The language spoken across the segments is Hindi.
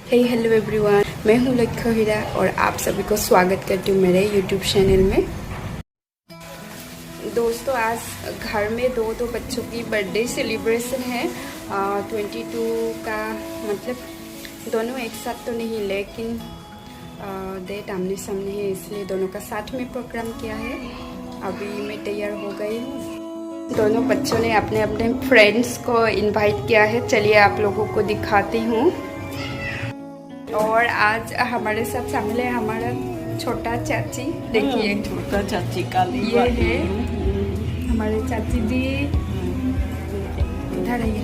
हे हेलो एवरीवन, मैं हूँ लक्ष्य हीरा और आप सभी को स्वागत करती हूँ मेरे यूट्यूब चैनल में। दोस्तों, आज घर में दो बच्चों की बर्थडे सेलिब्रेशन है। 22 का मतलब दोनों एक साथ तो नहीं, लेकिन डेट आमने सामने है, इसलिए दोनों का साथ में प्रोग्राम किया है। अभी मैं तैयार हो गई हूँ। दोनों बच्चों ने अपने अपने फ्रेंड्स को इनवाइट किया है। चलिए आप लोगों को दिखाती हूँ। और आज हमारे साथ शामिल है हमारा छोटा चाची। देखिए छोटा चाची का ये है हमारे चाची जी। इधर आइए।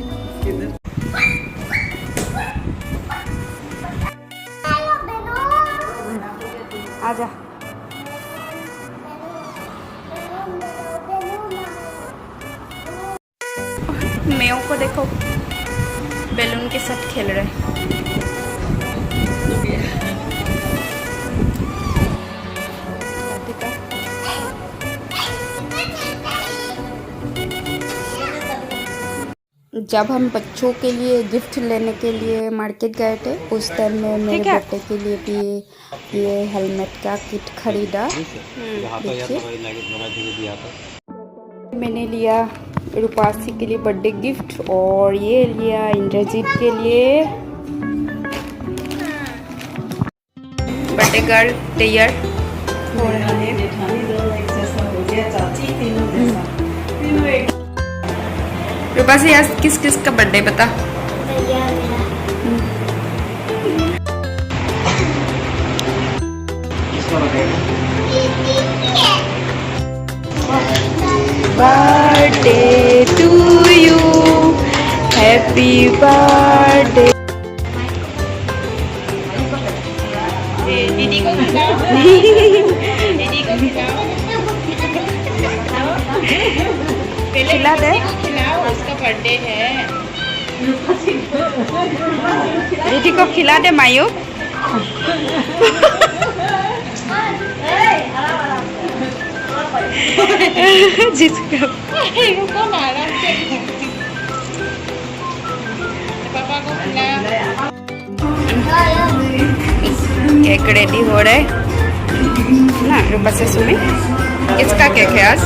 आजा। मेव को देखो, बैलून के साथ खेल रहे हैं। जब हम बच्चों के लिए गिफ्ट लेने के लिए मार्केट गए थे, उस टाइम में मेरे बेटे के लिए भी ये हेलमेट का किट खरीदा। देखिए, मैंने लिया रूपासी के लिए बर्थडे गिफ्ट और ये लिया इंद्रजीत के लिए। बर्थडे गर्ल तैयार हो रहा है। रूपासी, आज किस किस का बर्थडे बता? Birthday to you, happy birthday. दीदी को खिला दे। उसका बर्थडे है। दीदी को खिला दे मायू। जिसका पापा को खिला। केक रेडी हो रहा है ना। रूपा से सुमी, किसका केक है आज?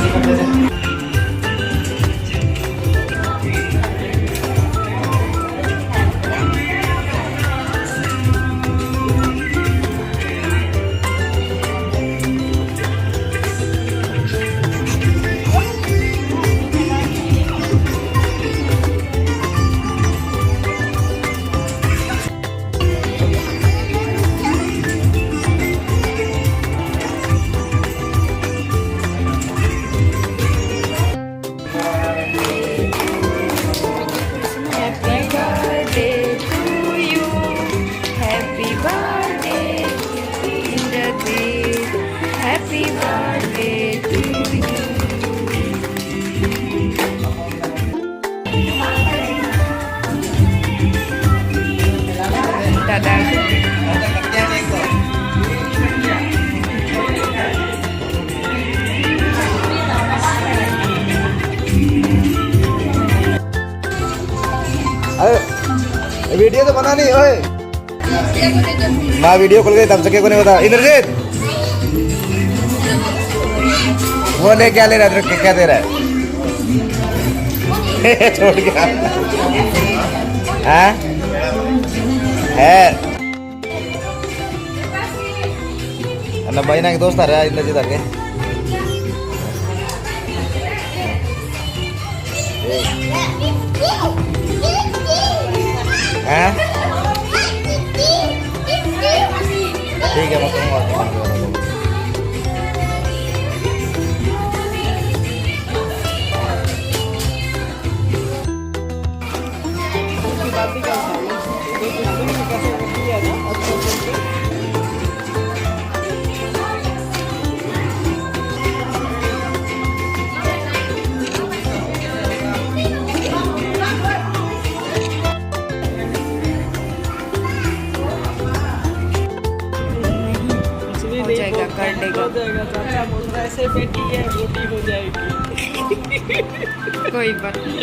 वीडियो तो बना नहीं ओए। माँ वीडियो खोल गई तब से को नहीं बता। इंद्रजीत वो ले क्या ले रहा है, क्या दे रहा है? छोड़ गया है ना भाई ना दोस्त आ रहा है इंद्रजीत आके। ठीक है, मैं कहूँगा। कर देगा। हो जाएगा, चाचा बोल रहा है ऐसे बेटी है रोटी हो जाएगी। कोई बात नहीं।